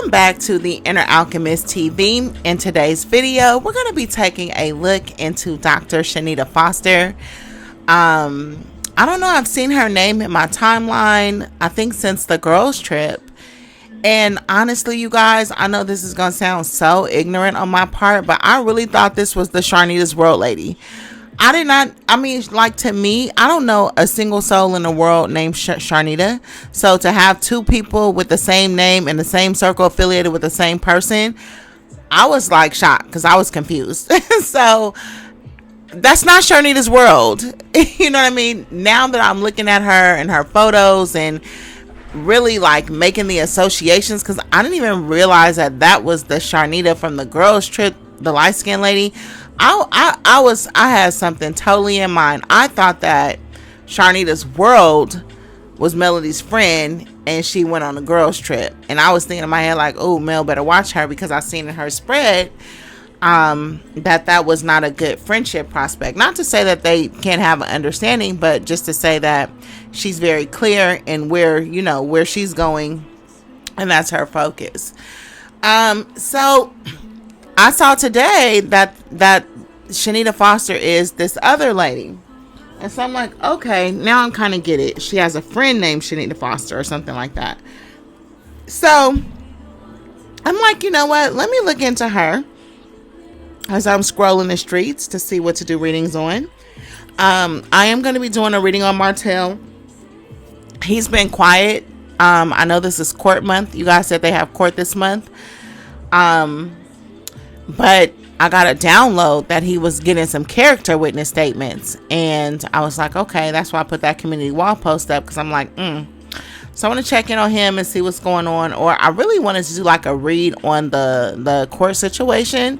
Welcome back to the InherAlchemist TV. In today's video, we're going to be taking a look into Dr. Chanita Foster. I don't know, I've seen her name in my timeline, I think since the girls trip. And honestly, you guys, I know this is going to sound so ignorant on my part, but I really thought this was the Chanita's World lady. To me, I don't know a single soul in the world named Chanita. So to have two people with the same name in the same circle affiliated with the same person, I was like shocked because I was confused. So that's not Chanita's World. You know what I mean? Now that I'm looking at her and her photos and really like making the associations, because I didn't even realize that was the Chanita from the girls trip, the light-skinned lady. I had something totally in mind. I thought that Chanita's World was Melody's friend and she went on a girls trip, and I was thinking in my head like, oh, Mel better watch her, because I seen in her spread that was not a good friendship prospect. Not to say that they can't have an understanding, but just to say that she's very clear in where she's going, and that's her focus. So I saw today that Chanita Foster is this other lady. And so I'm like, okay, now I'm kind of get it. She has a friend named Chanita Foster or something like that. So I'm like, you know what? Let me look into her as I'm scrolling the streets to see what to do readings on. I am going to be doing a reading on Martel. He's been quiet. I know this is court month. You guys said they have court this month. But I got a download that he was getting some character witness statements, and I was like, okay, that's why I put that community wall post up, because I'm like, so I want to check in on him and see what's going on. Or I really wanted to do like a read on the court situation.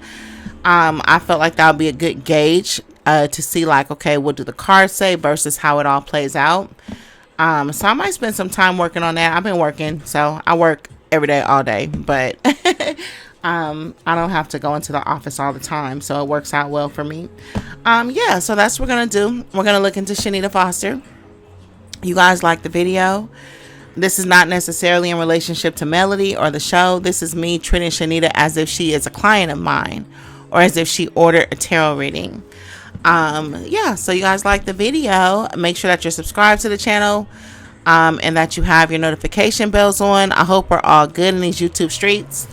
I felt like that would be a good gauge to see like, okay, what do the cards say versus how it all plays out. So I might spend some time working on that. I've been working, so I work every day, all day, but I don't have to go into the office all the time, so it works out well for me. Yeah, so that's what we're gonna do. We're gonna look into Chanita Foster. You guys like the video? This is not necessarily in relationship to Melody or the show. This is me treating Chanita as if she is a client of mine, or as if she ordered a tarot reading. Yeah, so you guys like the video, make sure that you're subscribed to the channel, and that you have your notification bells on. I hope we're all good in these YouTube streets.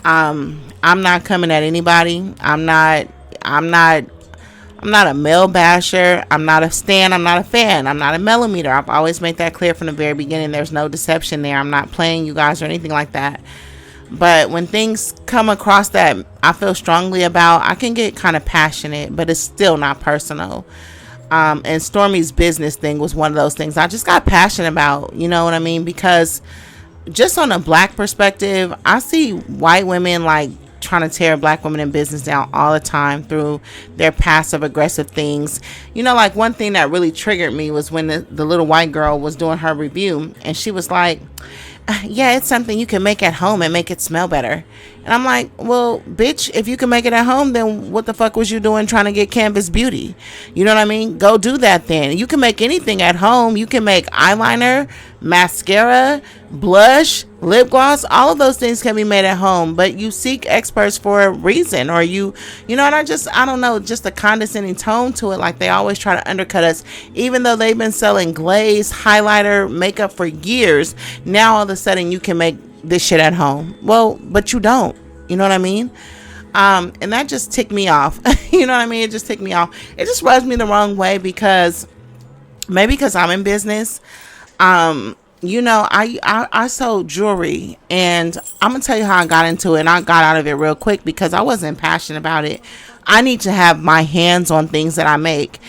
I'm not coming at anybody. I'm not a male basher. I'm not a stan. I'm not a fan. I'm not a millimeter. I've always made that clear from the very beginning. There's no deception there. I'm not playing you guys or anything like that. But when things come across that I feel strongly about, I can get kind of passionate, but it's still not personal. And Stormy's business thing was one of those things I just got passionate about. You know what I mean? Because just on a black perspective, I see white women like trying to tear black women in business down all the time through their passive aggressive things. You know, like one thing that really triggered me was when the little white girl was doing her review, and she was like, yeah, it's something you can make at home and make it smell better. And I'm like, well, bitch, if you can make it at home, then what the fuck was you doing trying to get Canvas Beauty? You know what I mean? Go do that then. You can make anything at home. You can make eyeliner, mascara, blush, lip gloss. All of those things can be made at home, but you seek experts for a reason, or you know, and I don't know, just a condescending tone to it. Like they always try to undercut us, even though they've been selling glaze, highlighter, makeup for years. Now all of a sudden you can make this shit at home. Well, but you don't. You know what I mean? And that just ticked me off. You know what I mean? It just ticked me off. It just rubs me the wrong way, because maybe because I'm in business. You know, I sold jewelry, and I'm gonna tell you how I got into it, and I got out of it real quick because I wasn't passionate about it. I need to have my hands on things that I make,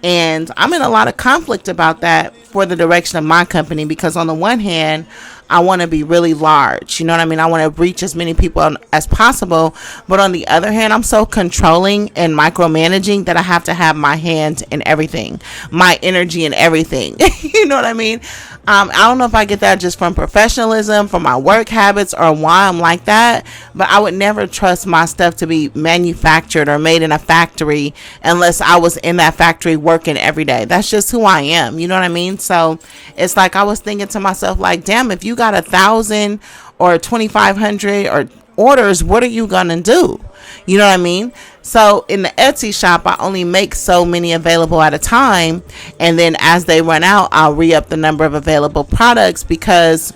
and I'm in a lot of conflict about that for the direction of my company, because on the one hand, I want to be really large. You know what I mean? I want to reach as many people as possible. But on the other hand, I'm so controlling and micromanaging that I have to have my hand in everything, my energy in everything. You know what I mean? I don't know if I get that just from professionalism, from my work habits, or why I'm like that. But I would never trust my stuff to be manufactured or made in a factory unless I was in that factory working every day. That's just who I am. You know what I mean? So it's like I was thinking to myself, like, damn, if you got 1,000 or 2,500 or orders, what are you gonna do? You know what I mean? So in the Etsy shop, I only make so many available at a time, and then as they run out, I'll re-up the number of available products, because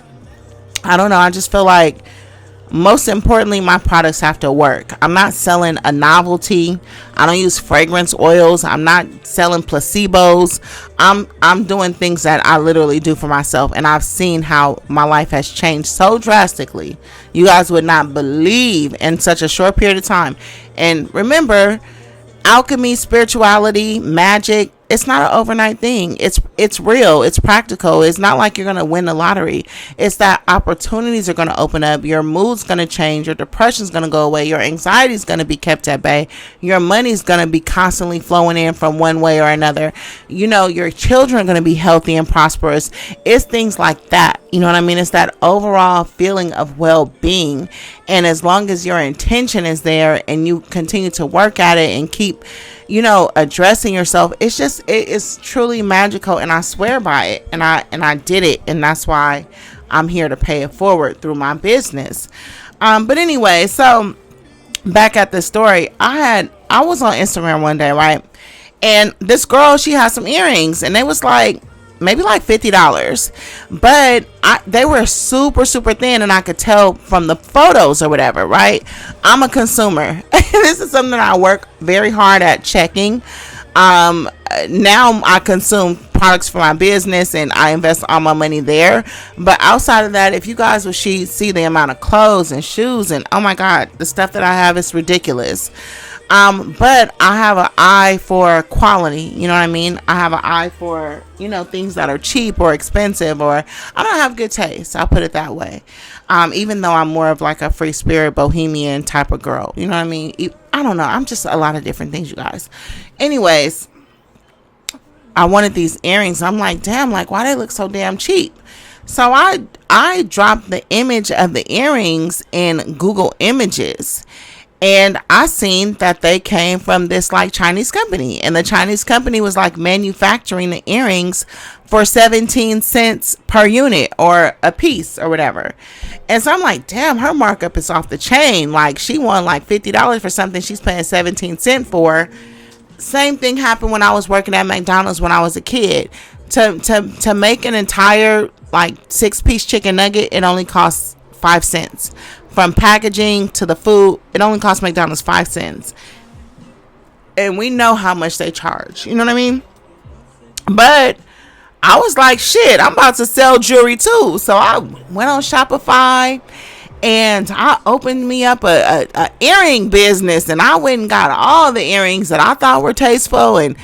I don't know, I just feel like, most importantly, my products have to work. I'm not selling a novelty. I don't use fragrance oils. I'm not selling placebos. I'm doing things that I literally do for myself, and I've seen how my life has changed so drastically. You guys would not believe, in such a short period of time. And remember, alchemy, spirituality, magic, it's not an overnight thing. It's real. It's practical. It's not like you're going to win the lottery. It's that opportunities are going to open up. Your mood's going to change. Your depression's going to go away. Your anxiety's going to be kept at bay. Your money's going to be constantly flowing in from one way or another. You know, your children are going to be healthy and prosperous. It's things like that. You know what I mean? It's that overall feeling of well-being. And as long as your intention is there and you continue to work at it and keep, you know, addressing yourself, it is truly magical, and I swear by it, and I did it, and that's why I'm here to pay it forward through my business. But anyway, so back at the story, I was on Instagram one day, right, and this girl, she had some earrings, and they was like maybe like $50, but they were super thin, and I could tell from the photos or whatever, right? I'm a consumer. This is something that I work very hard at checking. Now I consume products for my business, and I invest all my money there. But outside of that, if you guys would see the amount of clothes and shoes, and oh my God, the stuff that I have is ridiculous. But I have an eye for quality. You know what I mean? I have an eye for, you know, things that are cheap or expensive, or I don't have good taste. I'll put it that way. Even though I'm more of like a free spirit bohemian type of girl. You know what I mean? I don't know. I'm just a lot of different things, you guys. Anyways, I wanted these earrings. I'm like, damn, like, why they look so damn cheap? So I dropped the image of the earrings in Google Images, and I seen that they came from this like Chinese company, and the Chinese company was like manufacturing the earrings for 17 cents per unit or a piece or whatever. And so I'm like, damn, her markup is off the chain. Like, she won like $50 for something she's paying 17 cents for. Same thing happened when I was working at McDonald's when I was a kid. To make an entire like 6-piece chicken nugget, it only costs 5 cents. From packaging to the food, it only costs McDonald's 5 cents. And we know how much they charge. You know what I mean? But I was like, shit, I'm about to sell jewelry too. So I went on Shopify, and I opened me up a earring business, and I went and got all the earrings that I thought were tasteful, and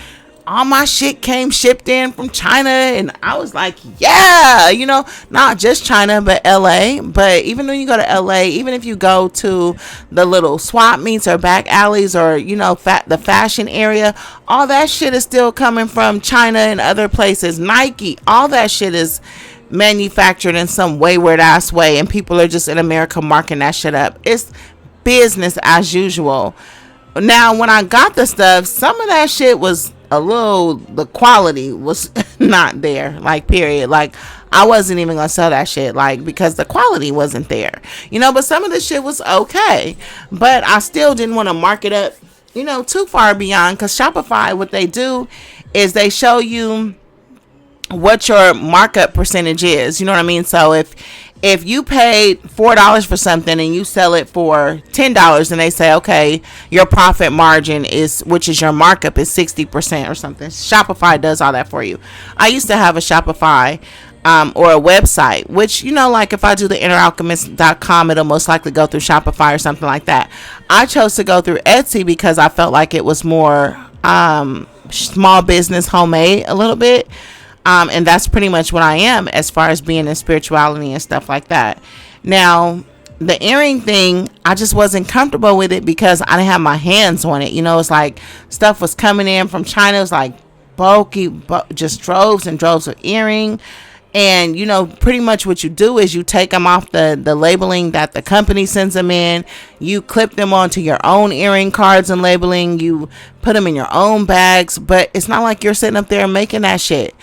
all my shit came shipped in from China. And I was like, yeah, you know, not just China, but LA. But even when you go to LA, even if you go to the little swap meets or back alleys, or, you know, the fashion area, all that shit is still coming from China and other places. Nike, all that shit is manufactured in some wayward ass way, and people are just in America marking that shit up. It's business as usual. Now, when I got the stuff, some of that shit was the quality was not there, like, period. Like, I wasn't even gonna sell that shit, like, because the quality wasn't there, you know. But some of the shit was okay, but I still didn't want to mark it up, you know, too far beyond, because Shopify, what they do is they show you what your markup percentage is. You know what I mean? So if you paid $4 for something and you sell it for $10, and they say, okay, your profit margin is, which is your markup, is 60% or something. Shopify does all that for you. I used to have a Shopify or a website, which, you know, like if I do the InherAlchemist.com, it'll most likely go through Shopify or something like that. I chose to go through Etsy because I felt like it was more small business, homemade a little bit. And that's pretty much what I am as far as being in spirituality and stuff like that. Now, the earring thing, I just wasn't comfortable with it because I didn't have my hands on it. You know, it's like stuff was coming in from China. It was like bulky, just droves and droves of earring. And, pretty much what you do is you take them off the labeling that the company sends them in. You clip them onto your own earring cards and labeling. You put them in your own bags. But it's not like you're sitting up there making that shit.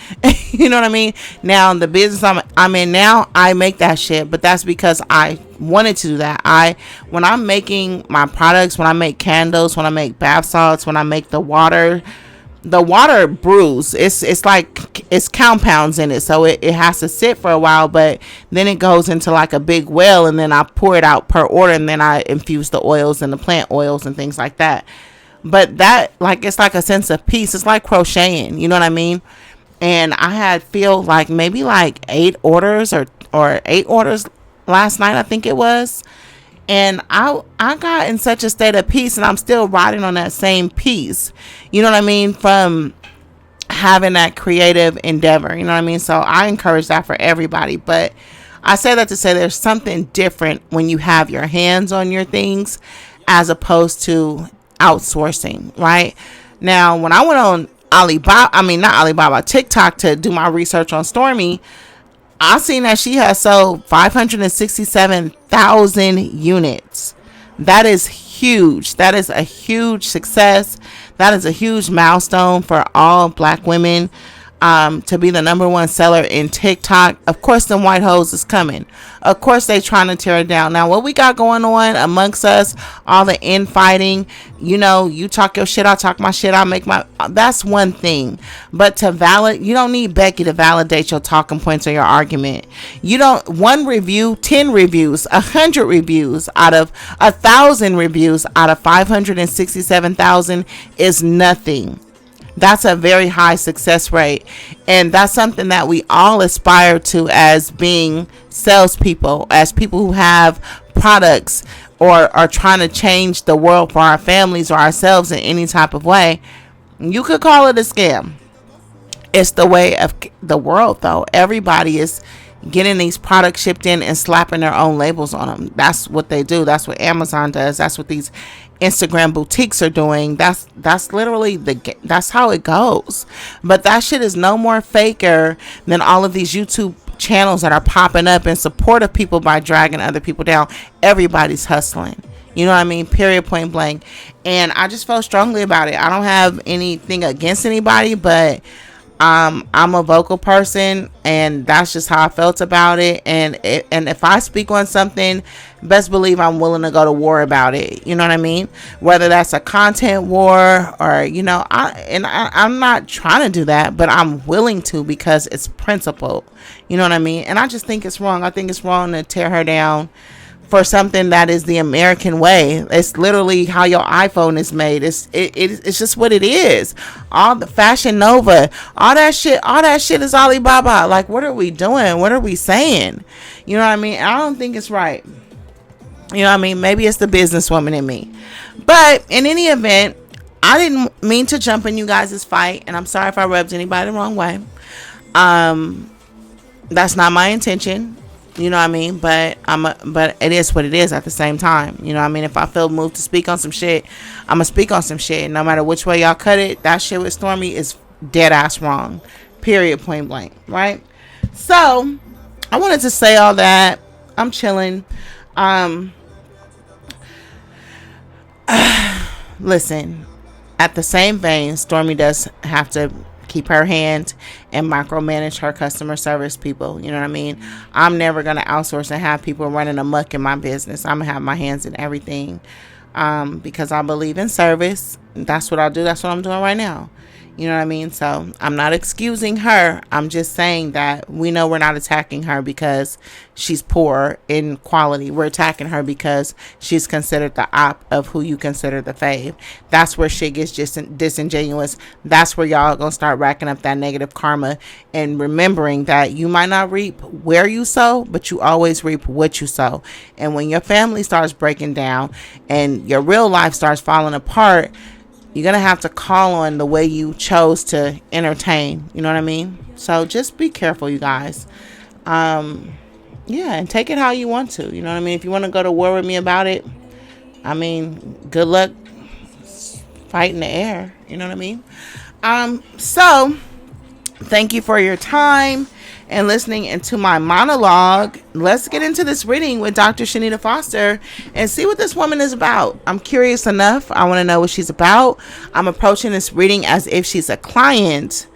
You know what I mean? Now, the business I'm in now, I make that shit. But that's because I wanted to do that. When I'm making my products, when I make candles, when I make bath salts, when I make the water brews, it's like it's compounds in it, so it has to sit for a while, but then it goes into like a big well, and then I pour it out per order, and then I infuse the oils and the plant oils and things like that. But that, like, it's like a sense of peace. It's like crocheting, you know what I mean? And I had feel like maybe like 8 orders or 8 orders last night, I think it was. And I got in such a state of peace, and I'm still riding on that same peace. You know what I mean? From having that creative endeavor. You know what I mean? So I encourage that for everybody. But I say that to say there's something different when you have your hands on your things as opposed to outsourcing, right? Now, when I went on TikTok to do my research on Stormy, I seen that she has sold 567,000 units. That is huge. That is a huge success. That is a huge milestone for all Black women. To be the #1 seller in TikTok. Of course, them white hoes is coming. Of course, they trying to tear it down. Now, what we got going on amongst us, all the infighting, you talk your shit, I talk my shit, I make my, that's one thing. But you don't need Becky to validate your talking points or your argument. You don't, 1 review, 10 reviews, 100 reviews out of 1,000 reviews out of 567,000 is nothing. That's a very high success rate. And that's something that we all aspire to as being salespeople, as people who have products or are trying to change the world for our families or ourselves in any type of way. You could call it a scam. It's the way of the world, though. Everybody is getting these products shipped in and slapping their own labels on them. That's what they do. That's what Amazon does. That's what these Instagram boutiques are doing. That's literally that's how it goes. But that shit is no more faker than all of these YouTube channels that are popping up in support of people by dragging other people down. Everybody's hustling. You know what I mean? Period, point blank. And I just felt strongly about it. I don't have anything against anybody, but I'm a vocal person, and that's just how I felt about it. And if I speak on something, best believe I'm willing to go to war about it. You know what I mean? Whether that's a content war or, I'm not trying to do that, but I'm willing to because it's principled. You know what I mean? And I just think it's wrong. I think it's wrong to tear her down for something that is the American way. It's literally how your iPhone is made. It's just what it is. All the Fashion Nova, all that shit is Alibaba. Like, what are we doing? What are we saying? You know what I mean? I don't think it's right. You know what I mean? Maybe it's the businesswoman in me. But in any event, I didn't mean to jump in you guys' fight, and I'm sorry if I rubbed anybody the wrong way. That's not my intention. You know what I mean? But it is what it is at the same time. You know what I mean? If I feel moved to speak on some shit, I'm gonna speak on some shit. No matter which way y'all cut it, that shit with Stormy is dead ass wrong. Period, point blank. Right? So I wanted to say all that. I'm chilling. Listen, at the same vein, Stormy does have to keep her hand and micromanage her customer service people. You know what I mean? I'm never going to outsource and have people running amok in my business. I'm going to have my hands in everything because I believe in service. That's what I'll do. That's what I'm doing right now. You know what I mean? So I'm not excusing her. I'm just saying that we know we're not attacking her because she's poor in quality. We're attacking her because she's considered the op of who you consider the fave. That's where shit gets just disingenuous. That's where y'all gonna start racking up that negative karma and remembering that you might not reap where you sow, but you always reap what you sow. And when your family starts breaking down and your real life starts falling apart, you're going to have to call on the way you chose to entertain. You know what I mean? So just be careful, you guys. Yeah, and take it how you want to. You know what I mean? If you want to go to war with me about it, I mean, good luck fighting the air. You know what I mean? So Thank you for your time and listening into my monologue. Let's get into this reading with Dr. Chanita Foster and see what this woman is about. I'm curious enough. I want to know what she's about. I'm approaching this reading as if she's a client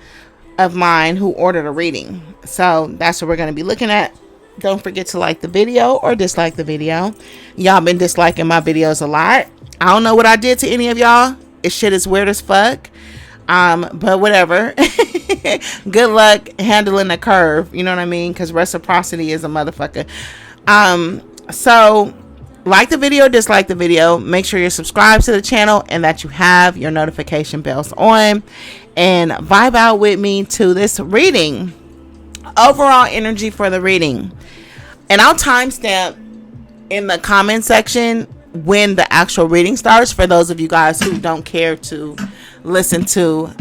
of mine who ordered a reading. So that's what we're going to be looking at. Don't forget to like the video or dislike the video. Y'all been disliking my videos a lot. I don't know what I did to any of y'all. This shit is weird as fuck. But whatever. Good luck handling the curve. You know what I mean? Because reciprocity is a motherfucker. So like the video, dislike the video. Make sure you're subscribed to the channel and that you have your notification bells on. And vibe out with me to this reading. Overall energy for the reading. And I'll timestamp in the comment section when the actual reading starts for those of you guys who don't care to listen to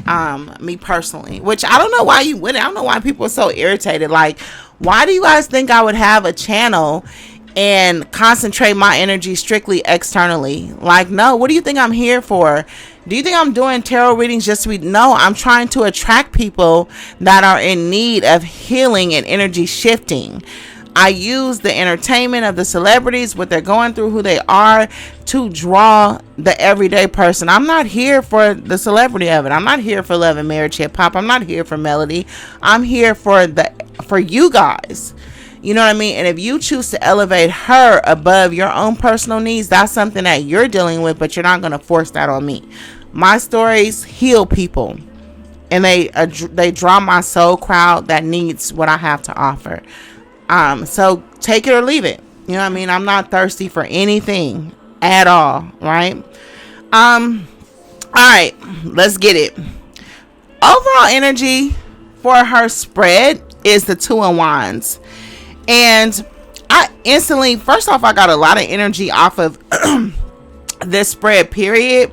me personally, which I don't know why you wouldn't. I don't know why people are so irritated. Like, why do you guys think I would have a channel and concentrate my energy strictly externally? Like, no, what do you think I'm here for? Do you think I'm doing tarot readings just to be? No, I'm trying to attract people that are in need of healing and energy shifting. I use the entertainment of the celebrities, what they're going through, who they are, to draw the everyday person. I'm not here for the celebrity of it. I'm not here for love and marriage, hip hop. I'm not here for melody. I'm here for you guys. You know what I mean? And if you choose to elevate her above your own personal needs, that's something that you're dealing with, but you're not going to force that on me. My stories heal people, and they draw my soul crowd that needs what I have to offer. So take it or leave it. You know what I mean? I'm not thirsty for anything at all, right? All right, let's get it. Overall energy for her spread is the Two of Wands. And I instantly, first off, I got a lot of energy off of this spread, period.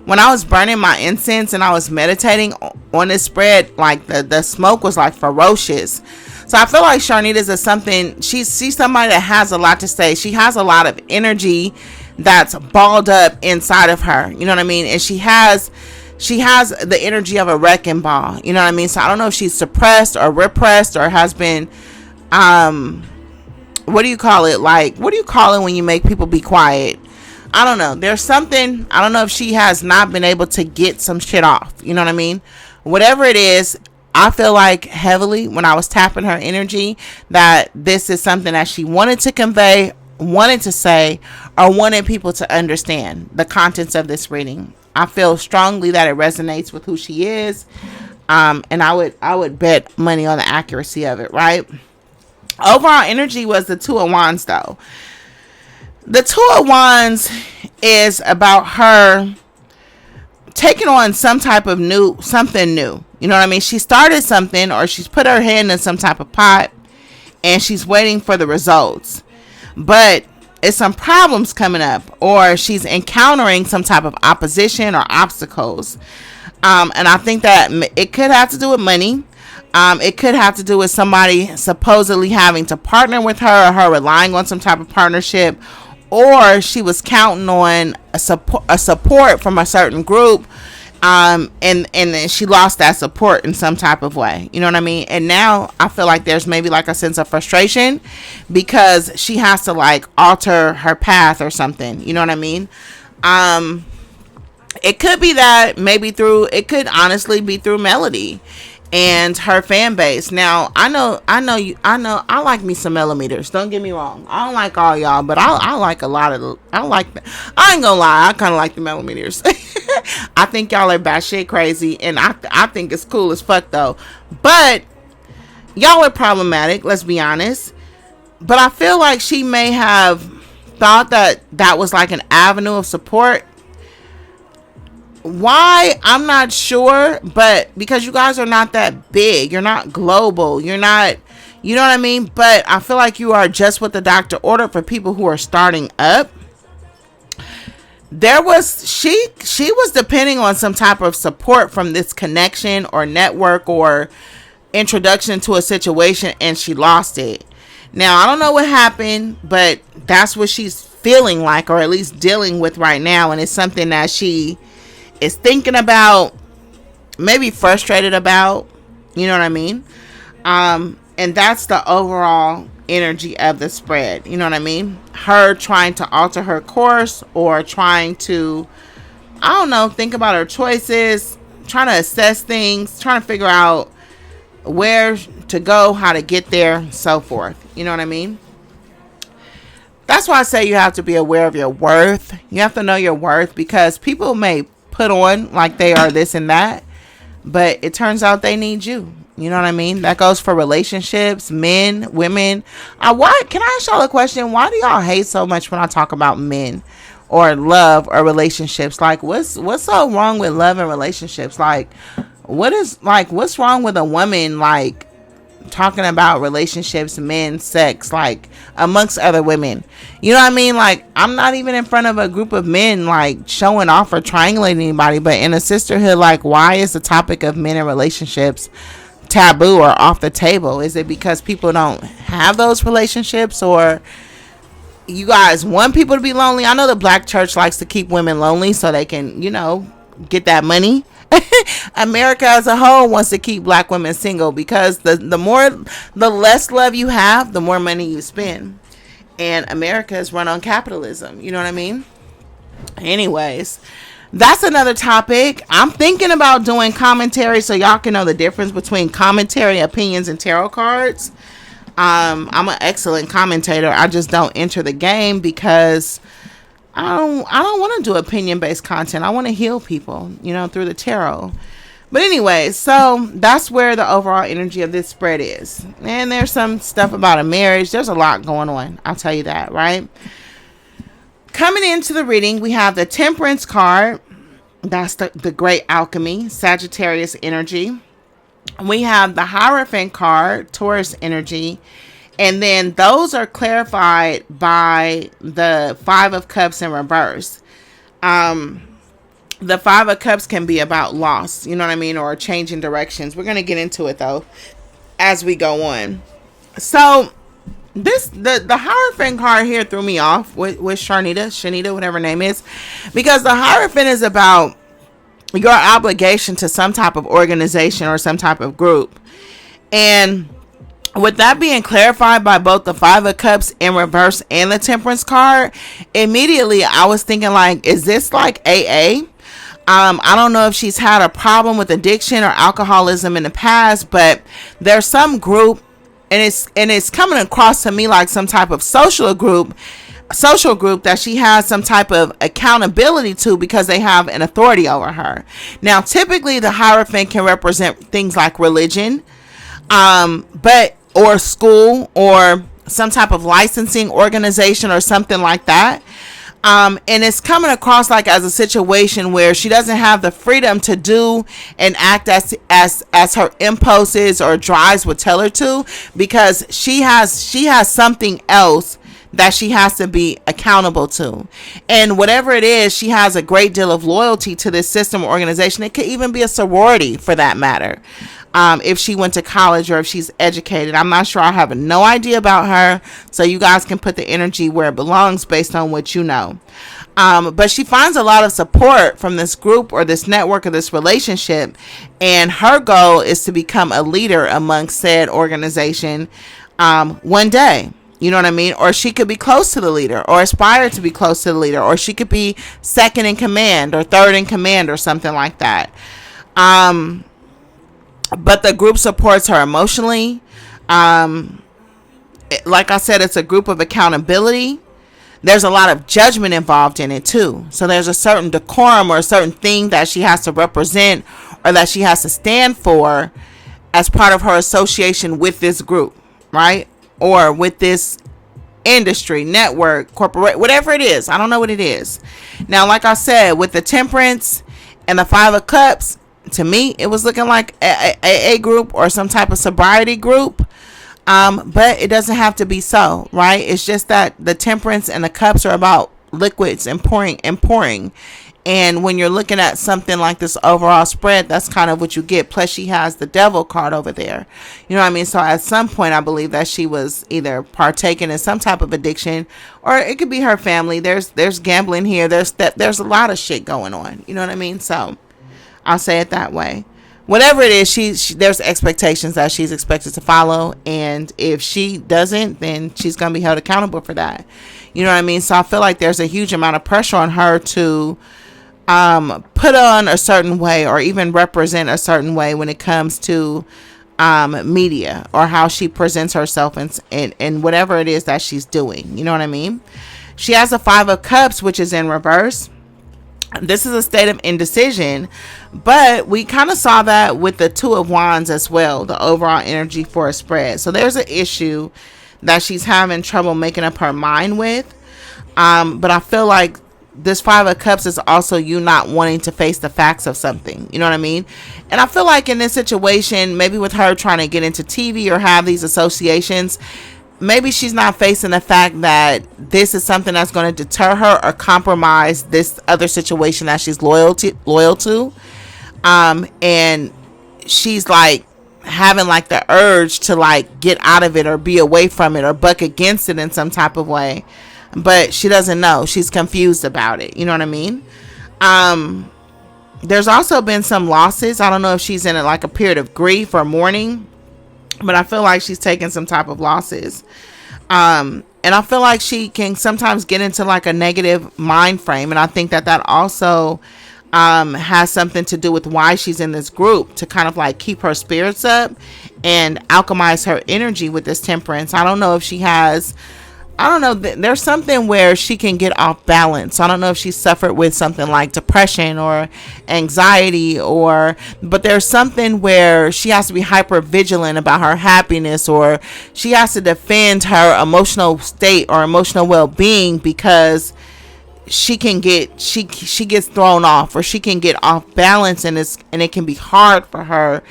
When I was burning my incense and I was meditating on this spread, like the smoke was like ferocious. So I feel like Chanita is something, she's somebody that has a lot to say. She has a lot of energy that's balled up inside of her. You know what I mean? And she has the energy of a wrecking ball. You know what I mean? So I don't know if she's suppressed or repressed or has been, what do you call it? Like, what do you call it when you make people be quiet? I don't know. There's something, I don't know if she has not been able to get some shit off. You know what I mean? Whatever it is, I feel like heavily when I was tapping her energy that this is something that she wanted to convey, wanted to say, or wanted people to understand the contents of this reading. I feel strongly that it resonates with who she is. And I would bet money on the accuracy of it, right? Overall energy was the Two of Wands though. The Two of Wands is about her taking on some type of something new. You know what I mean? She started something, or she's put her hand in some type of pot and she's waiting for the results. But it's some problems coming up, or she's encountering some type of opposition or obstacles. And I think that it could have to do with money. It could have to do with somebody supposedly having to partner with her, or her relying on some type of partnership, or she was counting on a support from a certain group, and then she lost that support in some type of way. You know what I mean? And now I feel like there's maybe like a sense of frustration because she has to like alter her path or something. You know what I mean? It could be that it could honestly be through Melody and her fan base. Now I like me some millimeters, don't get me wrong. I don't like all y'all, but I like a lot of I ain't gonna lie, I kind of like the millimeters. I think y'all are batshit crazy, and I think it's cool as fuck though, but y'all are problematic, let's be honest. But I feel like she may have thought that was like an avenue of support. Why? I'm not sure, but because you guys are not that big, you're not global, you're not, you know what I mean? But I feel like you are just what the doctor ordered for people who are starting up. She was depending on some type of support from this connection or network or introduction to a situation, and she lost it. Now I don't know what happened, but that's what she's feeling like, or at least dealing with right now, and it's something that she is thinking about, maybe frustrated about. You know what I mean? And that's the overall energy of the spread. You know what I mean? Her trying to alter her course, or trying to, I don't know, think about her choices, trying to assess things, trying to figure out where to go, how to get there, so forth. You know what I mean? That's why I say you have to be aware of your worth. You have to know your worth, because people may put on like they are this and that, but it turns out they need you. You know what I mean? That goes for relationships, men, women. Why, can I ask y'all a question? Why do y'all hate so much when I talk about men or love or relationships? Like, what's so wrong with love and relationships? Like, what's wrong with a woman, like, talking about relationships, men, sex, like, amongst other women? You know what I mean? Like, I'm not even in front of a group of men, like, showing off or triangulating anybody, but in a sisterhood, like, why is the topic of men and relationships taboo or off the table? Is it because people don't have those relationships, or you guys want people to be lonely? I know the black church likes to keep women lonely so they can, you know, get that money. America as a whole wants to keep black women single, because the less love you have, the more money you spend. And America is run on capitalism. You know what I mean? Anyways, that's another topic. I'm thinking about doing commentary so y'all can know the difference between commentary, opinions, and tarot cards. I'm an excellent commentator. I just don't enter the game because I don't want to do opinion-based content. I want to heal people, you know, through the tarot. But anyway, so that's where the overall energy of this spread is. And there's some stuff about a marriage. There's a lot going on. I'll tell you that, right? Coming into the reading, we have the Temperance card. That's the great alchemy, Sagittarius energy. We have the Hierophant card, Taurus energy. And then those are clarified by the Five of Cups in reverse. The Five of Cups can be about loss, you know what I mean, or changing directions. We're going to get into it, though, as we go on. So the Hierophant card here threw me off with Chanita, whatever her name is, because the Hierophant is about your obligation to some type of organization or some type of group. And with that being clarified by both the Five of Cups in reverse and the Temperance card, immediately I was thinking, like, is this like AA? I don't know if she's had a problem with addiction or alcoholism in the past, but there's some group, and it's coming across to me like some type of social group that she has some type of accountability to, because they have an authority over her. Now, typically the Hierophant can represent things like religion, or school, or some type of licensing organization or something like that. And it's coming across like as a situation where she doesn't have the freedom to do and act as her impulses or drives would tell her to, because she has something else that she has to be accountable to. And whatever it is, she has a great deal of loyalty to this system or organization. It could even be a sorority, for that matter. If she went to college or if she's educated. I'm not sure. I have no idea about her. So you guys can put the energy where it belongs based on what you know. But she finds a lot of support from this group or this network or this relationship. And her goal is to become a leader amongst said organization one day. You know what I mean? Or she could be close to the leader, or aspire to be close to the leader, or she could be second in command or third in command or something like that. But the group supports her emotionally. Like I said, it's a group of accountability. There's a lot of judgment involved in it too. So there's a certain decorum or a certain thing that she has to represent or that she has to stand for as part of her association with this group, right? Or with this industry, network, corporate, whatever it is. I don't know what it is. Now, like I said, with the Temperance and the Five of Cups, to me, it was looking like a group or some type of sobriety group. But it doesn't have to be so, right? It's just that the Temperance and the Cups are about liquids and pouring. And when you're looking at something like this overall spread, that's kind of what you get. Plus, she has the Devil card over there. You know what I mean? So at some point, I believe that she was either partaking in some type of addiction, or it could be her family. There's gambling here. There's a lot of shit going on. You know what I mean? So I'll say it that way. whatever it is, there's expectations that she's expected to follow, and if she doesn't, then she's gonna be held accountable for that. You know what I mean? So I feel like there's a huge amount of pressure on her to put on a certain way or even represent a certain way when it comes to media, or how she presents herself and whatever it is that she's doing. You know what I mean? She has a 5 of Cups, which is in reverse. This is a state of indecision, but we kind of saw that with the 2 of Wands as well, the overall energy for a spread. So there's an issue that she's having trouble making up her mind with. But I feel like this 5 of Cups is also you not wanting to face the facts of something. You know what I mean? And I feel like in this situation, maybe with her trying to get into TV or have these associations, maybe she's not facing the fact that this is something that's going to deter her or compromise this other situation that she's loyal to. And she's like having like the urge to like get out of it or be away from it or buck against it in some type of way. But she doesn't know. She's confused about it. You know what I mean? There's also been some losses. I don't know if she's in like a period of grief or mourning, but I feel like she's taking some type of losses. And I feel like she can sometimes get into like a negative mind frame. And I think that also has something to do with why she's in this group, to kind of like keep her spirits up and alchemize her energy with this Temperance. I don't know if she has... I don't know, there's something where she can get off balance. I don't know if she suffered with something like depression or anxiety, but there's something where she has to be hyper vigilant about her happiness, or she has to defend her emotional state or emotional well-being, because she gets thrown off, or she can get off balance, and it can be hard for her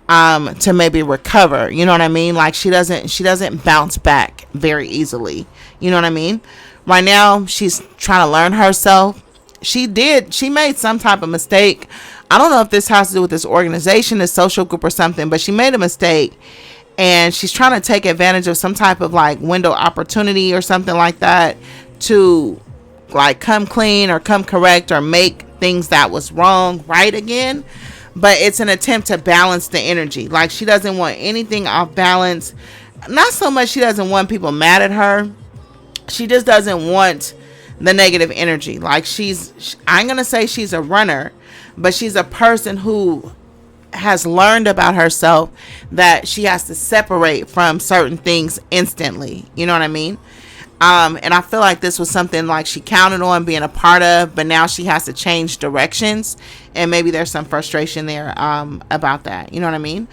to maybe recover. You know what I mean? Like she doesn't bounce back very easily. You know what I mean? Right now she's trying to learn herself. She made some type of mistake. I don't know if this has to do with this organization, this social group or something, but she made a mistake, and she's trying to take advantage of some type of like window opportunity or something like that to like come clean or come correct or make things that was wrong right again. But it's an attempt to balance the energy. Like she doesn't want anything off balance. Not so much she doesn't want people mad at her. She just doesn't want the negative energy. Like I ain't going to say she's a runner, but she's a person who has learned about herself that she has to separate from certain things instantly. You know what I mean? And I feel like this was something like she counted on being a part of, but now she has to change directions, and maybe there's some frustration there about that. You know what I mean?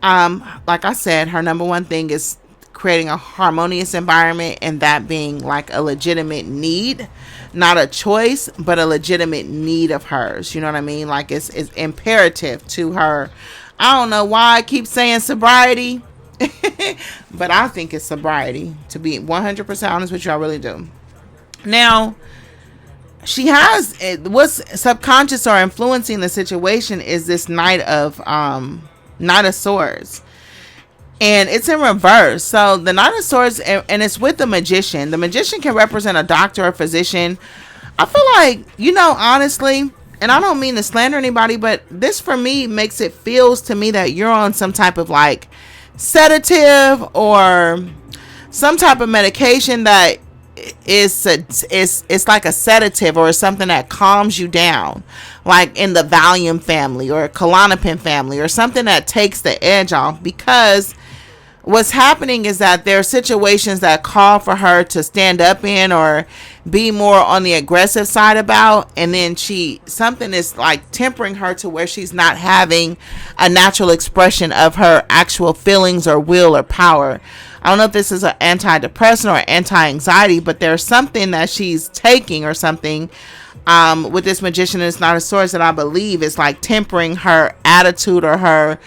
Like I said, her number one thing is creating a harmonious environment, and that being like a legitimate need, not a choice, but a legitimate need of hers. You know what I mean? Like it's imperative to her. I don't know why I keep saying sobriety, but I think it's sobriety, to be 100% honest with you. I really do. Now, she has what's subconscious or influencing the situation is this Knight of Swords, and it's in reverse. So the Knight of Swords, and it's with the Magician. The Magician can represent a doctor or physician. I feel like, honestly, and I don't mean to slander anybody, but this for me feels to me that you're on some type of like sedative or some type of medication that it's like a sedative or something that calms you down, like in the Valium family or Klonopin family, or something that takes the edge off. Because what's happening is that there are situations that call for her to stand up in or be more on the aggressive side about, and then something is like tempering her to where she's not having a natural expression of her actual feelings or will or power. I don't know if this is an antidepressant or anti-anxiety, but there's something that she's taking or something with this Magician. It's not a source that I believe is like tempering her attitude or her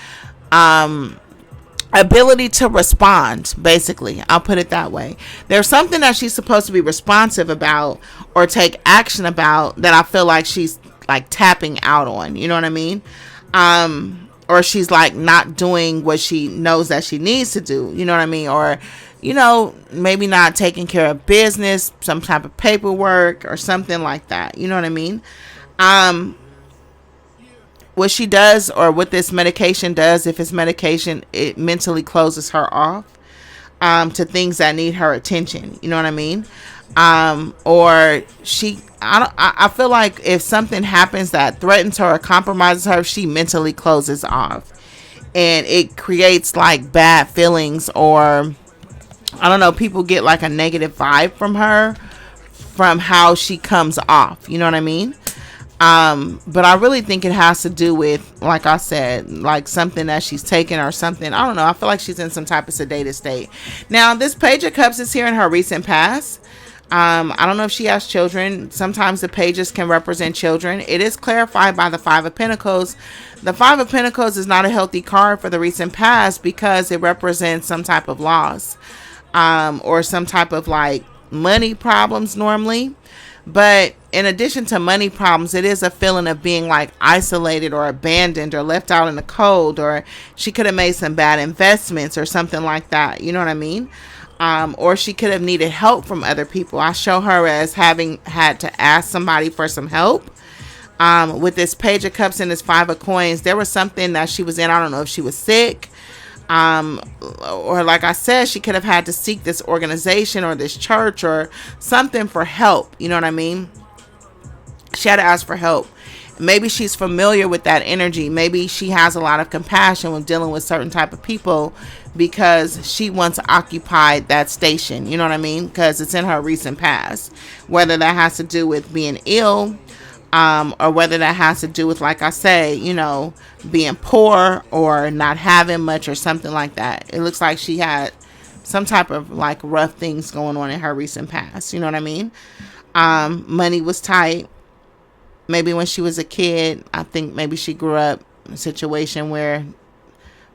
ability to respond. Basically, I'll put it that way. There's something that she's supposed to be responsive about or take action about that I feel like she's like tapping out on. You know what I mean? Or she's like not doing what she knows that she needs to do. You know what I mean? Or, maybe not taking care of business, some type of paperwork or something like that. You know what I mean? what she does, or what this medication does, if it's medication, it mentally closes her off to things that need her attention. You know what I mean? Or I feel like if something happens that threatens her or compromises her, she mentally closes off, and it creates like bad feelings, or I don't know, people get like a negative vibe from her, from how she comes off. You know what I mean? But I really think it has to do with, like I said, like something that she's taken or something. I don't know. I feel like she's in some type of sedated state. Now, this Page of Cups is here in her recent past. I don't know if she has children. Sometimes the pages can represent children. It is clarified by the Five of Pentacles. The Five of Pentacles is not a healthy card for the recent past because it represents some type of loss, or some type of like money problems normally. But in addition to money problems, it is a feeling of being like isolated or abandoned or left out in the cold, or she could have made some bad investments or something like that. You know what I mean? Or she could have needed help from other people. I show her as having had to ask somebody for some help. With this Page of Cups and this Five of Coins, there was something that she was in. I don't know if she was sick. Or like I said, she could have had to seek this organization or this church or something for help. You know what I mean? She had to ask for help. Maybe she's familiar with that energy. Maybe she has a lot of compassion when dealing with certain type of people because she once occupied that station. You know what I mean? Because it's in her recent past. Whether that has to do with being ill, or whether that has to do with, like I say, you know, being poor or not having much or something like that. It looks like she had some type of like rough things going on in her recent past. You know what I mean? Money was tight. Maybe when she was a kid, I think maybe she grew up in a situation where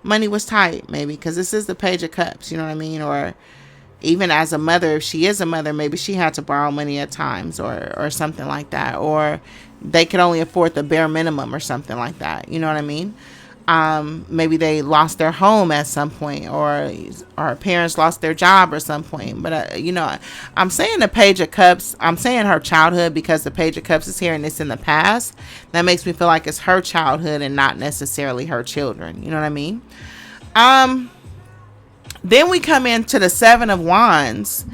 money was tight, maybe, because this is the Page of Cups. You know what I mean? Or even as a mother, if she is a mother, maybe she had to borrow money at times, or something like that. Or they could only afford the bare minimum or something like that. You know what I mean? Maybe they lost their home at some point, or parents lost their job or some point. But, you know, I'm saying the Page of Cups, I'm saying her childhood because the Page of Cups is here and it's in the past. That makes me feel like it's her childhood and not necessarily her children. You know what I mean? Then we come into the Seven of Wands,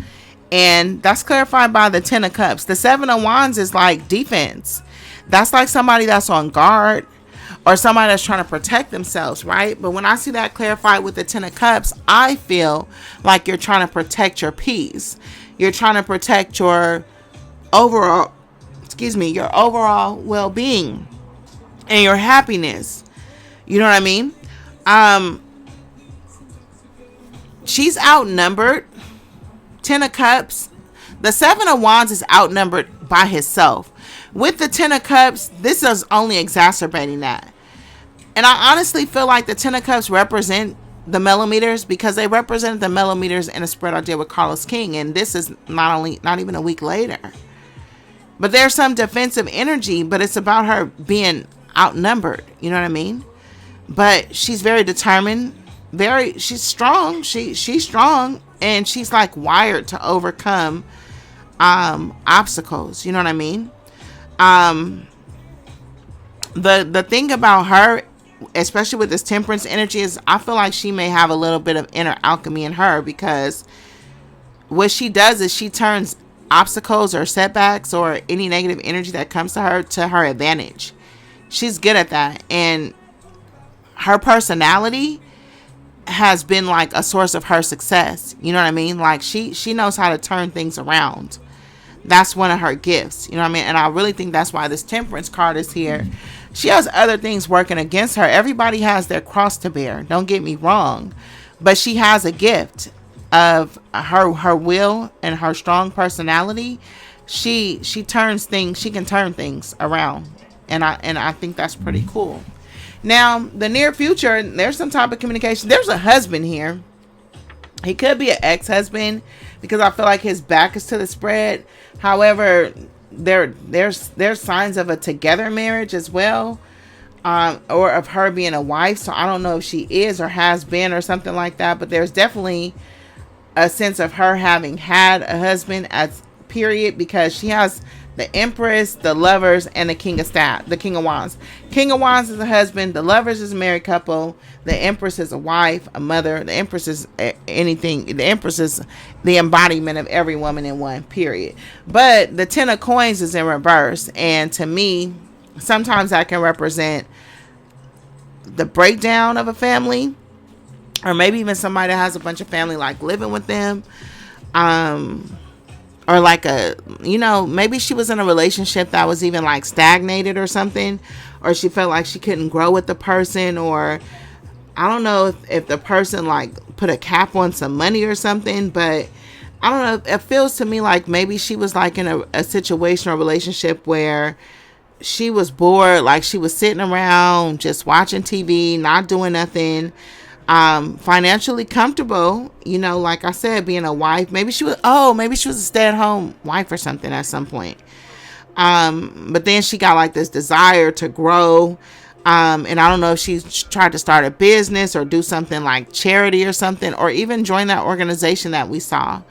and that's clarified by the Ten of Cups. The Seven of Wands is like defense. That's like somebody that's on guard, or somebody that's trying to protect themselves, right? But when I see that clarified with the Ten of Cups, I feel like you're trying to protect your peace. You're trying to protect your overall well-being and your happiness. You know what I mean? She's outnumbered. Ten of Cups. The Seven of Wands is outnumbered by himself. With the Ten of Cups, this is only exacerbating that. And I honestly feel like the Ten of Cups represent the millimeters, because they represented the millimeters in a spread I did with Carlos King. And this is not even a week later. But there's some defensive energy, but it's about her being outnumbered. You know what I mean? But she's very determined. She's strong. She's strong, and she's like wired to overcome obstacles. You know what I mean? The thing about her, especially with this Temperance energy, is I feel like she may have a little bit of inner alchemy in her, because what she does is she turns obstacles or setbacks or any negative energy that comes to her advantage. She's good at that, and her personality has been like a source of her success. You know what I mean? Like she knows how to turn things around. That's one of her gifts. You know what I mean? And I really think that's why this Temperance card is here. She has other things working against her. Everybody has their cross to bear. Don't get me wrong. But she has a gift of her will and her strong personality. She turns things, she can turn things around. And I think that's pretty cool. Now, the near future, there's some type of communication. There's a husband here. He could be an ex-husband, because I feel like his back is to the spread. However, there's signs of a together marriage as well, or of her being a wife. So I don't know if she is or has been or something like that. But there's definitely a sense of her having had a husband as period, because she has the Empress, the Lovers, and the King of Wands. King of Wands is a husband. The Lovers is a married couple. The Empress is a wife, a mother. The Empress is anything. The Empress is the embodiment of every woman in one, period. But the Ten of Coins is in reverse. And to me, sometimes that can represent the breakdown of a family, or maybe even somebody that has a bunch of family like living with them. Or like maybe she was in a relationship that was even like stagnated or something, or she felt like she couldn't grow with the person, or I don't know if the person like put a cap on some money or something, but I don't know. It feels to me like maybe she was like in a situation or relationship where she was bored, like she was sitting around just watching TV, not doing nothing. Financially comfortable, like I said, being a wife. Maybe she was a stay-at-home wife or something at some point. But then she got like this desire to grow. And I don't know if she tried to start a business or do something like charity or something, or even join that organization that we saw.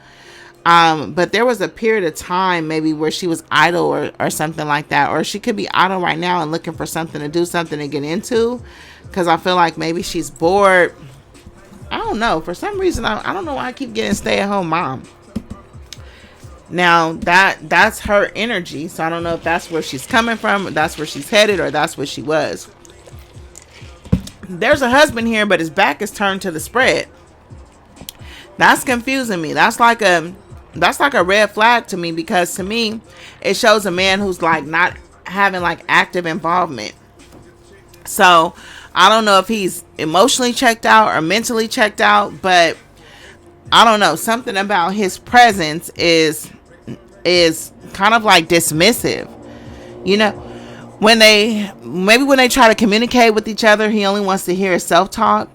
But there was a period of time maybe where she was idle or something like that, or she could be idle right now and looking for something to do, something to get into. Because I feel like maybe she's bored. I don't know. For some reason, I don't know why I keep getting stay-at-home mom. Now, that's her energy. So I don't know if that's where she's coming from, or that's where she's headed, or that's what she was. There's a husband here, but his back is turned to the spread. That's confusing me. That's like a red flag to me, because to me, it shows a man who's like not having like active involvement. So I don't know if he's emotionally checked out or mentally checked out, but I don't know. Something about his presence is kind of like dismissive. When they try to communicate with each other, he only wants to hear his self-talk.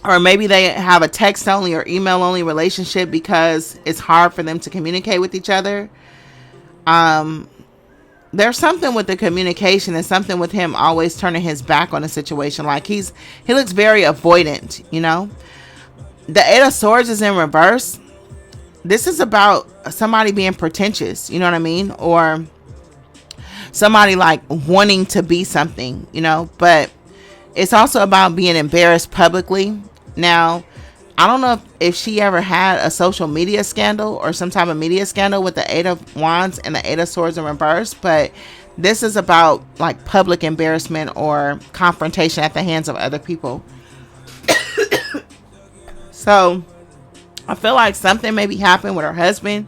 Or maybe they have a text only or email only relationship because it's hard for them to communicate with each other. There's something with the communication and something with him always turning his back on a situation. Like he looks very avoidant, The Eight of Swords is in reverse. This is about somebody being pretentious, you know what I mean? Or somebody like wanting to be something, but it's also about being embarrassed publicly. Now, I don't know if she ever had a social media scandal or some type of media scandal with the Eight of Wands and the Eight of Swords in reverse, but this is about like public embarrassment or confrontation at the hands of other people. So I feel like something maybe happened with her husband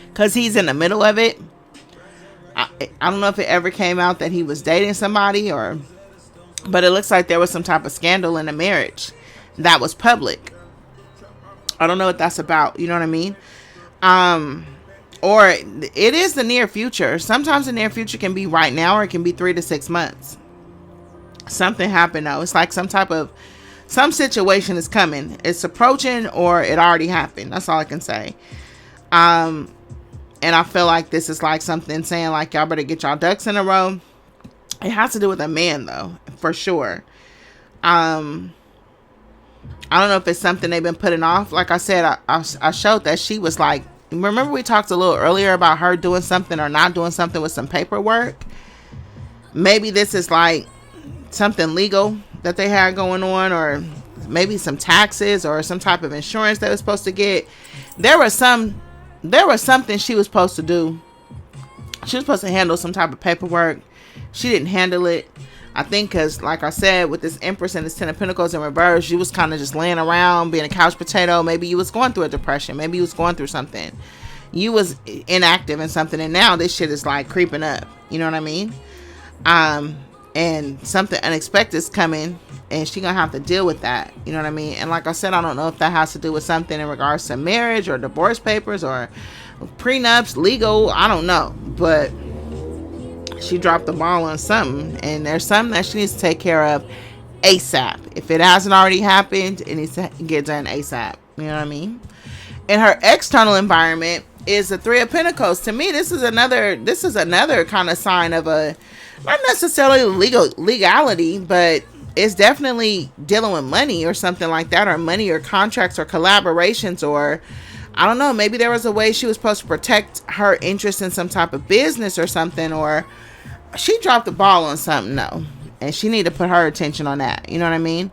because he's in the middle of it. I don't know if it ever came out that he was dating somebody, but it looks like there was some type of scandal in the marriage that was public. I don't know what that's about. You know what I mean? Or it is the near future. Sometimes the near future can be right now, or it can be 3 to 6 months. Something happened though. It's like some situation is coming. It's approaching, or it already happened. That's all I can say. And I feel like this is like something saying like, y'all better get y'all ducks in a row. It has to do with a man though, for sure. I don't know if it's something they've been putting off. Like I said, I showed that she was like, remember we talked a little earlier about her doing something or not doing something with some paperwork. Maybe this is like something legal that they had going on, or maybe some taxes or some type of insurance they were supposed to get. There was something she was supposed to do. She was supposed to handle some type of paperwork. She didn't handle it. I think because, like I said, with this Empress and this Ten of Pentacles in reverse, you was kind of just laying around being a couch potato. Maybe you was going through a depression. Maybe you was going through something. You was inactive in something, and now this shit is like creeping up. You know what I mean? And something unexpected is coming, and she gonna have to deal with that. You know what I mean? And like I said, I don't know if that has to do with something in regards to marriage or divorce papers or prenups, legal. I don't know, but she dropped the ball on something, and there's something that she needs to take care of ASAP. If it hasn't already happened, it needs to get done ASAP. You know what I mean? In her external environment is the Three of Pentacles. To me, this is another kind of sign of a, not necessarily legality, but it's definitely dealing with money or something like that, or money or contracts or collaborations, or I don't know, maybe there was a way she was supposed to protect her interest in some type of business or something, or she dropped the ball on something, though, and she need to put her attention on that. You know what I mean?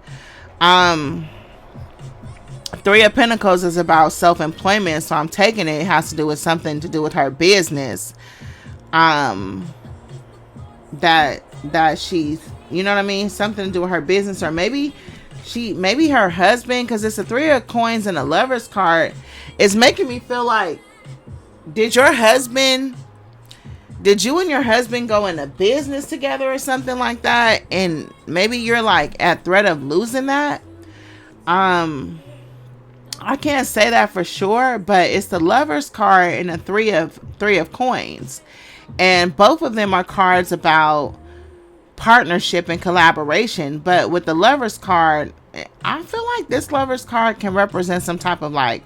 Three of Pentacles is about self-employment, so I'm taking it has to do with something to do with her business. That she's, you know what I mean, something to do with her business, or maybe her husband, because it's a Three of Coins and a Lover's card, is making me feel like, did you and your husband go into business together or something like that, and maybe you're like at threat of losing that. I can't say that for sure, but it's the Lover's card and the three of Coins, and both of them are cards about partnership and collaboration. But with the Lover's card, I feel like this Lover's card can represent some type of like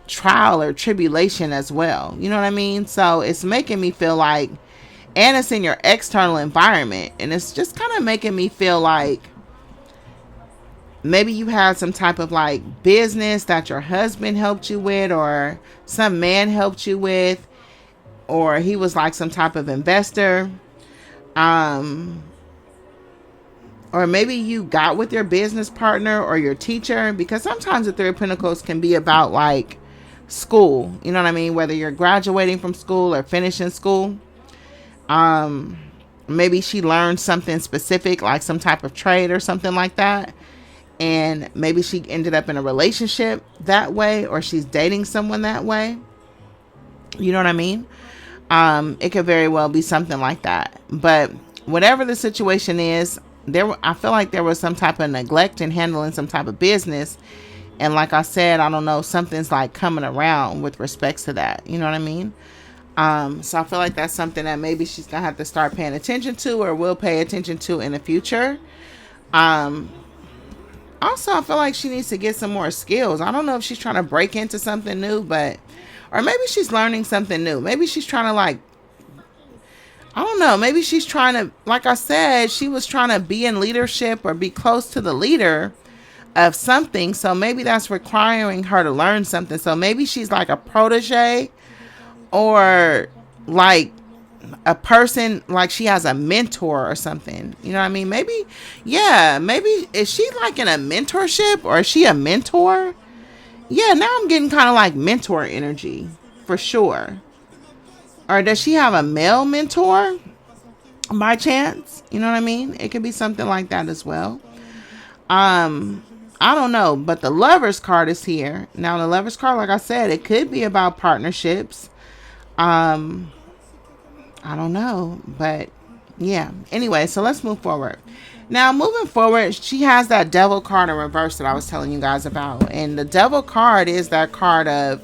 trial or tribulation as well. You know what I mean? So it's making me feel like, and it's in your external environment, and it's just kind of making me feel like maybe you had some type of like business that your husband helped you with, or some man helped you with, or he was like some type of investor. Or maybe you got with your business partner or your teacher, because sometimes the Three of Pentacles can be about like school. You know what I mean? Whether you're graduating from school or finishing school. Maybe she learned something specific, like some type of trade or something like that. And maybe she ended up in a relationship that way, or she's dating someone that way. You know what I mean? It could very well be something like that. But whatever the situation is, I feel like there was some type of neglect in handling some type of business. And like I said, I don't know, something's like coming around with respects to that. You know what I mean? So I feel like that's something that maybe she's going to have to start paying attention to, or will pay attention to in the future. Also, I feel like she needs to get some more skills. I don't know if she's trying to break into something new, or maybe she's learning something new. Maybe she's trying to like, I don't know. Maybe she's trying to, like I said, she was trying to be in leadership or be close to the leader of something. So maybe that's requiring her to learn something. So maybe she's like a protege, or like a person, like she has a mentor or something. You know what I mean? Maybe is she like in a mentorship, or is she a mentor? Yeah, now I'm getting kind of like mentor energy for sure. Or does she have a male mentor by chance? You know what I mean? It could be something like that as well. I don't know, but the Lover's card is here. Now the Lover's card, like I said, it could be about partnerships. I don't know, but yeah. Anyway, so let's move forward. Now, moving forward, she has that Devil card in reverse that I was telling you guys about. And the Devil card is that card of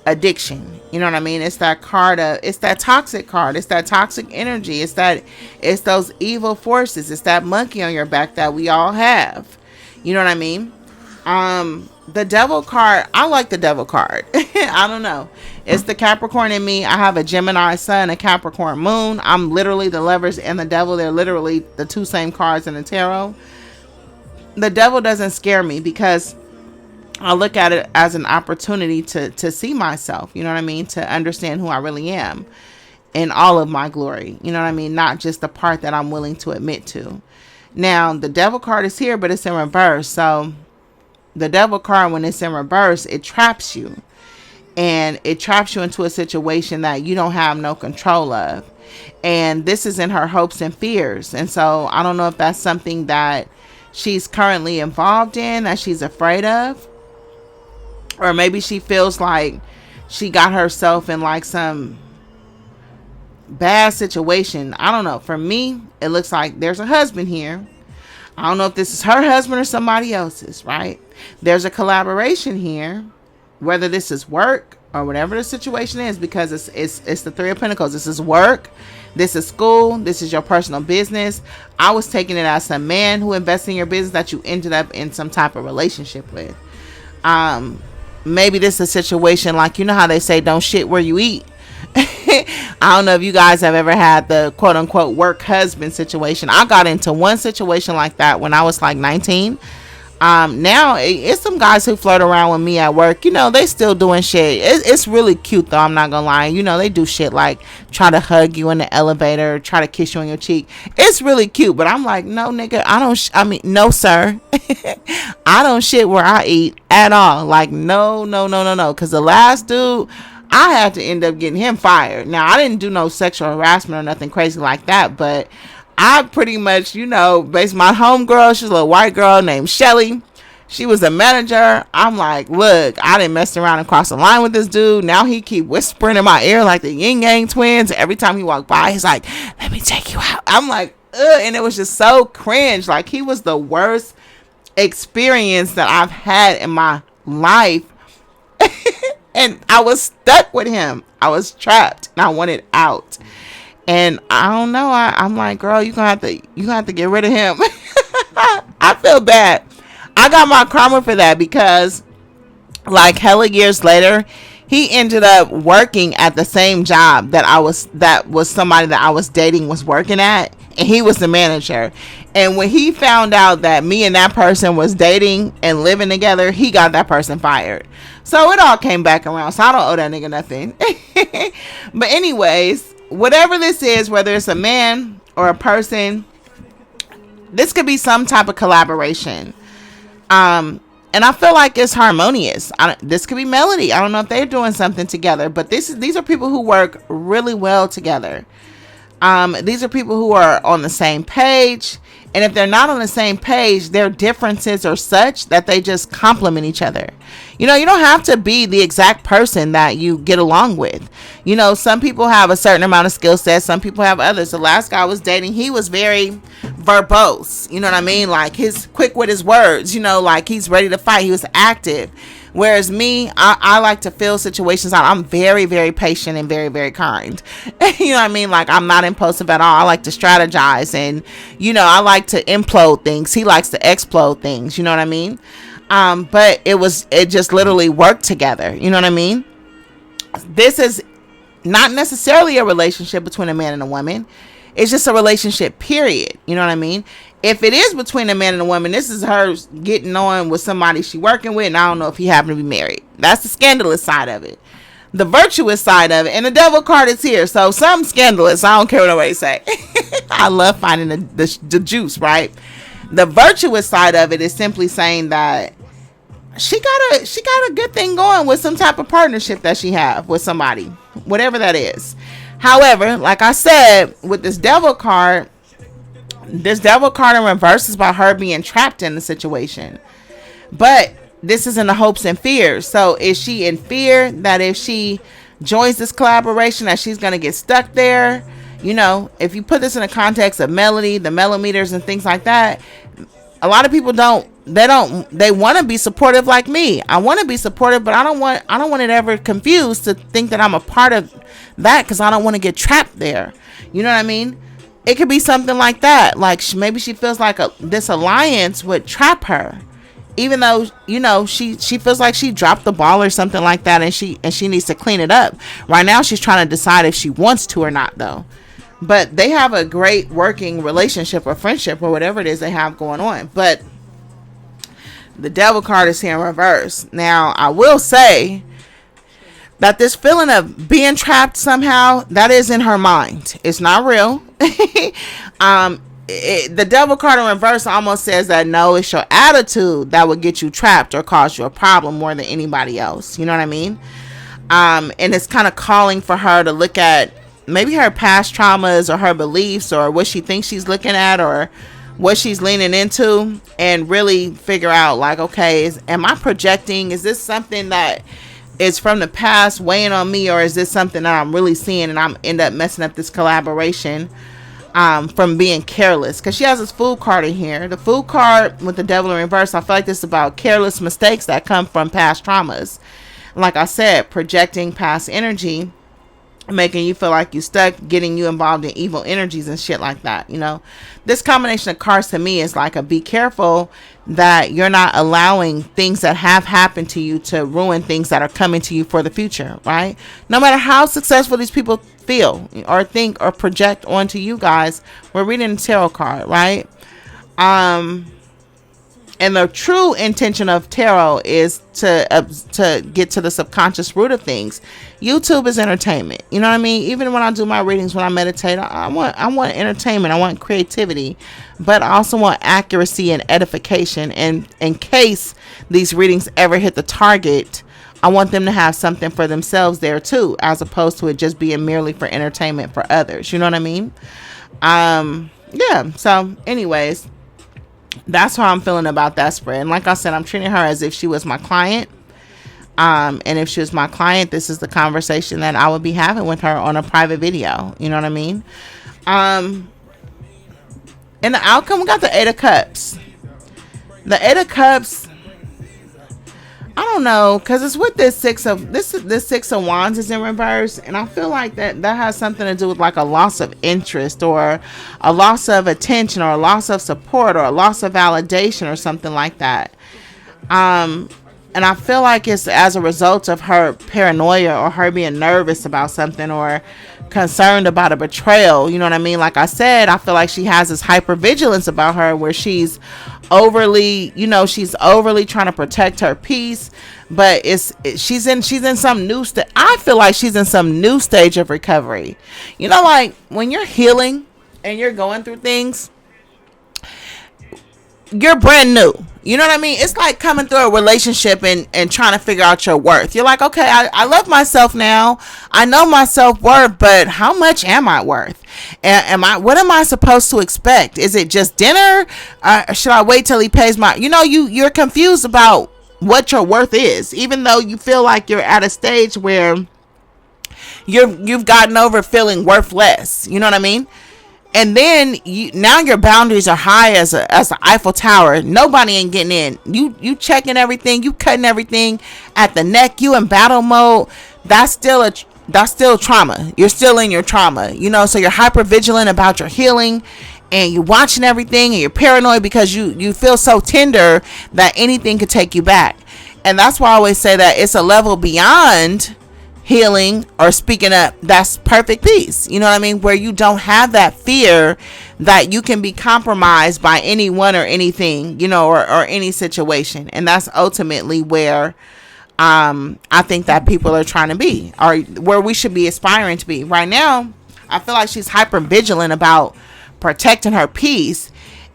addiction. You know what I mean? It's that card of, it's that toxic card. It's that toxic energy. It's those evil forces. It's that monkey on your back that we all have. You know what I mean? The Devil card, I like the Devil card. I don't know. It's the Capricorn in me. I have a Gemini sun, a Capricorn moon. I'm literally the Lovers and the Devil. They're literally the two same cards in the tarot. The Devil doesn't scare me, because I look at it as an opportunity to see myself, you know what I mean? To understand who I really am in all of my glory. You know what I mean? Not just the part that I'm willing to admit to. Now, the Devil card is here, but it's in reverse. So the Devil card, when it's in reverse, it traps you. And it traps you into a situation that you don't have no control of. And this is in her hopes and fears. And so I don't know if that's something that she's currently involved in, that she's afraid of. Or maybe she feels like she got herself in like some bad situation. I don't know. For me, it looks like there's a husband here. I don't know if this is her husband or somebody else's, right? There's a collaboration here, whether this is work or whatever the situation is, because it's the Three of Pentacles. This is work. This is school. This is your personal business. I was taking it as some man who invested in your business that you ended up in some type of relationship with. Maybe this is a situation like, you know how they say don't shit where you eat. I don't know if you guys have ever had the quote unquote work husband situation. I got into one situation like that when I was like 19. Now it's some guys who flirt around with me at work. You know, they still doing shit. It's really cute though, I'm not gonna lie. You know, they do shit like try to hug you in the elevator, try to kiss you on your cheek. It's really cute, but I'm like, no nigga, no sir. I don't shit where I eat at all. Like, no. Cause the last dude, I had to end up getting him fired. Now, I didn't do no sexual harassment or nothing crazy like that, but I pretty much, you know, based my homegirl, she's a little white girl named Shelly. She was a manager. I'm like, look, I didn't mess around and cross the line with this dude. Now he keep whispering in my ear like the Yin Yang twins. Every time he walked by, he's like, let me take you out. I'm like, ugh. And it was just so cringe. Like, he was the worst experience that I've had in my life. And I was stuck with him. I was trapped and I wanted out. And I don't know. I'm like, girl, you gonna have to get rid of him. I feel bad. I got my karma for that because, like, hella years later, he ended up working at the same job that was somebody that I was dating was working at, and he was the manager. And when he found out that me and that person was dating and living together, he got that person fired. So it all came back around. So I don't owe that nigga nothing. But anyways, whatever this is, whether it's a man or a person, this could be some type of collaboration. And I feel like it's harmonious. This could be Melody. I don't know if they're doing something together, but these are people who work really well together. These are people who are on the same page. And if they're not on the same page, their differences are such that they just complement each other. You know, you don't have to be the exact person that you get along with. You know, some people have a certain amount of skill sets. Some people have others. The last guy I was dating, he was very verbose. You know what I mean? Like, he's quick with his words, you know, like he's ready to fight. He was active. Whereas me, I like to feel situations out. I'm very, very patient and very, very kind. You know what I mean? Like, I'm not impulsive at all. I like to strategize, and, you know, I like to implode things. He likes to explode things. You know what I mean? But it just literally worked together. You know what I mean? This is not necessarily a relationship between a man and a woman. It's just a relationship, period. You know what I mean? If it is between a man and a woman, this is her getting on with somebody she working with, and I don't know if he happened to be married. That's the scandalous side of it. The virtuous side of it, and the devil card is here, so some scandalous. I don't care what nobody say. I love finding the juice, right? The virtuous side of it is simply saying that she got a good thing going with some type of partnership that she have with somebody, whatever that is. However, like I said, with this devil card in reverse is about her being trapped in the situation. But this is in the hopes and fears. So is she in fear that if she joins this collaboration that she's going to get stuck there? You know, if you put this in the context of Melody, the millimeters and things like that, a lot of people they want to be supportive like me. I want to be supportive, but I don't want it ever confused to think that I'm a part of that, because I don't want to get trapped there. You know what I mean? It could be something like that. Like, maybe she feels like this alliance would trap her, even though, you know, she feels like she dropped the ball or something like that, and she needs to clean it up. Right now, she's trying to decide if she wants to or not, though. But they have a great working relationship or friendship or whatever it is they have going on. But the devil card is here in reverse. Now, I will say that this feeling of being trapped somehow, that is in her mind. It's not real. The devil card in reverse almost says that no, it's your attitude that would get you trapped or cause you a problem more than anybody else. You know what I mean? And it's kind of calling for her to look at maybe her past traumas or her beliefs or what she thinks she's looking at or what she's leaning into, and really figure out, like, okay, am I projecting? Is this something that is from the past weighing on me, or is this something that I'm really seeing and I'm end up messing up this collaboration from being careless? Because she has this Fool card in here. The Fool card with the devil in reverse, I feel like this is about careless mistakes that come from past traumas. Like I said, projecting past energy, making you feel like you stuck, getting you involved in evil energies and shit like that. You know, this combination of cards to me is like a be careful that you're not allowing things that have happened to you to ruin things that are coming to you for the future, right? No matter how successful these people feel or think or project onto you guys, we're reading a tarot card, right? And the true intention of tarot is to get to the subconscious root of things. YouTube is entertainment. You know what I mean? Even when I do my readings, when I meditate, I want entertainment. I want creativity, but I also want accuracy and edification. And in case these readings ever hit the target, I want them to have something for themselves there too, as opposed to it just being merely for entertainment for others. You know what I mean? Yeah. So anyways, that's how I'm feeling about that spread. And like I said, I'm treating her as if she was my client. And if she was my client, this is the conversation that I would be having with her on a private video. You know what I mean? In the outcome, we got the 8 of Cups. The 8 of Cups, I don't know, because it's with this Six of Wands is in reverse, and I feel like that has something to do with like a loss of interest, or a loss of attention, or a loss of support, or a loss of validation, or something like that. And I feel like it's as a result of her paranoia, or her being nervous about something, or concerned about a betrayal. You know what I mean? Like I said, I feel like she has this hypervigilance about her, where she's overly trying to protect her peace, but she's in some new I feel like she's in some new stage of recovery. You know, like when you're healing and you're going through things, you're brand new. You know what I mean? It's like coming through a relationship and trying to figure out your worth. You're like, okay, I love myself now. I know my self-worth, but how much am I worth? And what am I supposed to expect? Is it just dinner? Should I wait till he pays my, you're confused about what your worth is, even though you feel like you're at a stage where you've gotten over feeling worthless. You know what I mean? And then now your boundaries are high as the Eiffel Tower. Nobody ain't getting in. You checking everything. You cutting everything at the neck. You in battle mode. That's still trauma. You're still in your trauma. So you're hyper vigilant about your healing, and you're watching everything, and you're paranoid because you feel so tender that anything could take you back. And that's why I always say that it's a level beyond healing or speaking up. That's perfect peace. You know what I mean? Where you don't have that fear that you can be compromised by anyone or anything, or any situation. And that's ultimately where I think that people are trying to be, or where we should be aspiring to be. Right now, I feel like she's hyper vigilant about protecting her peace,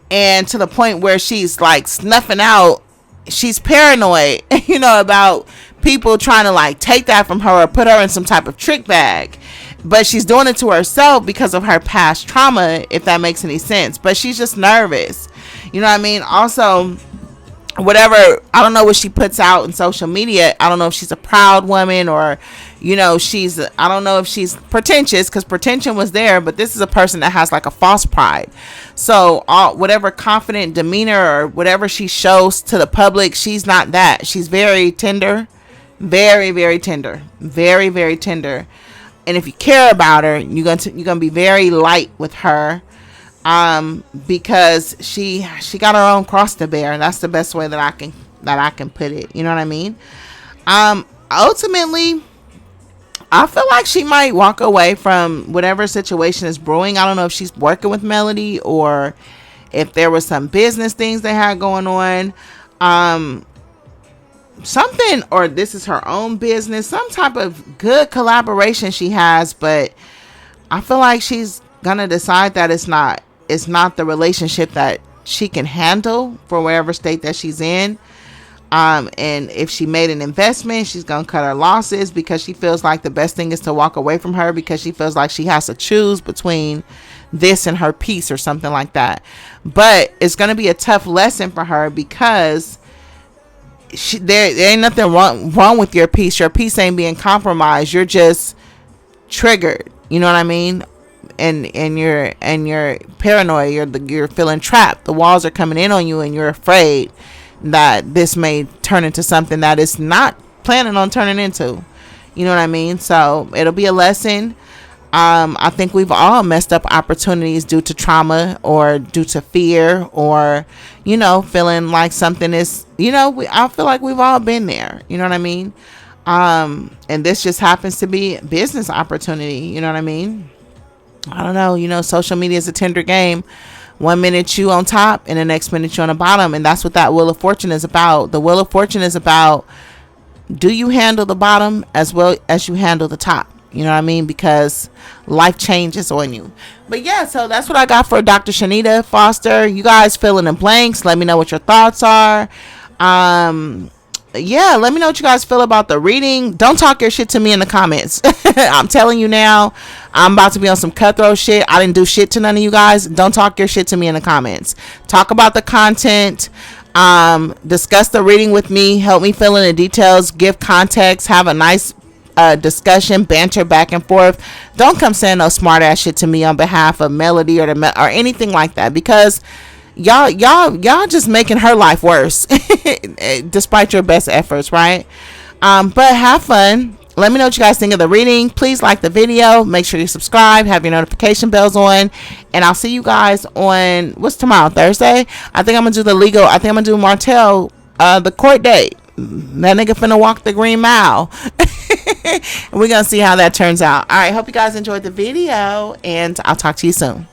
and to the point where she's like snuffing out. She's paranoid, about people trying to like take that from her or put her in some type of trick bag. But she's doing it to herself because of her past trauma, if that makes any sense. But she's just nervous. You know what I mean? Also, whatever, I don't know what she puts out in social media. I don't know if she's a proud woman, or I don't know if she's pretentious, because pretension was there, but this is a person that has like a false pride. So whatever confident demeanor or whatever she shows to the public, she's not that. She's very tender, very, very tender, very, very tender. And if you care about her, you're gonna be very light with her, because she got her own cross to bear. That's the best way that I can put it. You know what I mean? Ultimately, I feel like she might walk away from whatever situation is brewing. I don't know if she's working with Melody, or if there was some business things they had going on. Something, or this is her own business, some type of good collaboration she has, but I feel like she's gonna decide that it's not the relationship that she can handle for wherever state that she's in. And if she made an investment, she's gonna cut her losses, because she feels like the best thing is to walk away from her, because she feels like she has to choose between this and her peace or something like that. But it's gonna be a tough lesson for her, because there ain't nothing wrong with your peace. Your peace ain't being compromised. You're just triggered. You know what I mean? And you're paranoid. You're feeling trapped. The walls are coming in on you, and you're afraid that this may turn into something that it's not planning on turning into. You know what I mean? So it'll be a lesson. I think we've all messed up opportunities due to trauma, or due to fear, or feeling like something is, I feel like we've all been there. You know what I mean? And this just happens to be a business opportunity. You know what I mean? I don't know. Social media is a tender game, 1 minute you on top and the next minute you on the bottom. And that's what that Wheel of Fortune is about. The Wheel of Fortune is about, do you handle the bottom as well as you handle the top? You know what I mean? Because life changes on you. But yeah, so that's what I got for Dr. Chanita Foster. You guys fill in the blanks. Let me know what your thoughts are. Yeah, let me know what you guys feel about the reading. Don't talk your shit to me in the comments. I'm telling you now, I'm about to be on some cutthroat shit. I didn't do shit to none of you guys. Don't talk your shit to me in the comments. Talk about the content. Discuss the reading with me. Help me fill in the details. Give context. Have a nice discussion, banter back and forth. Don't come saying no smart ass shit to me on behalf of Melody or anything like that, because y'all just making her life worse despite your best efforts, right? But have fun. Let me know what you guys think of the reading. Please like the video, make sure you subscribe, have your notification bells on, and I'll see you guys on, what's tomorrow, Thursday? I think I'm gonna do Martel, the court date. That nigga finna walk the green mile. We're gonna see how that turns out. All right, hope you guys enjoyed the video, and I'll talk to you soon.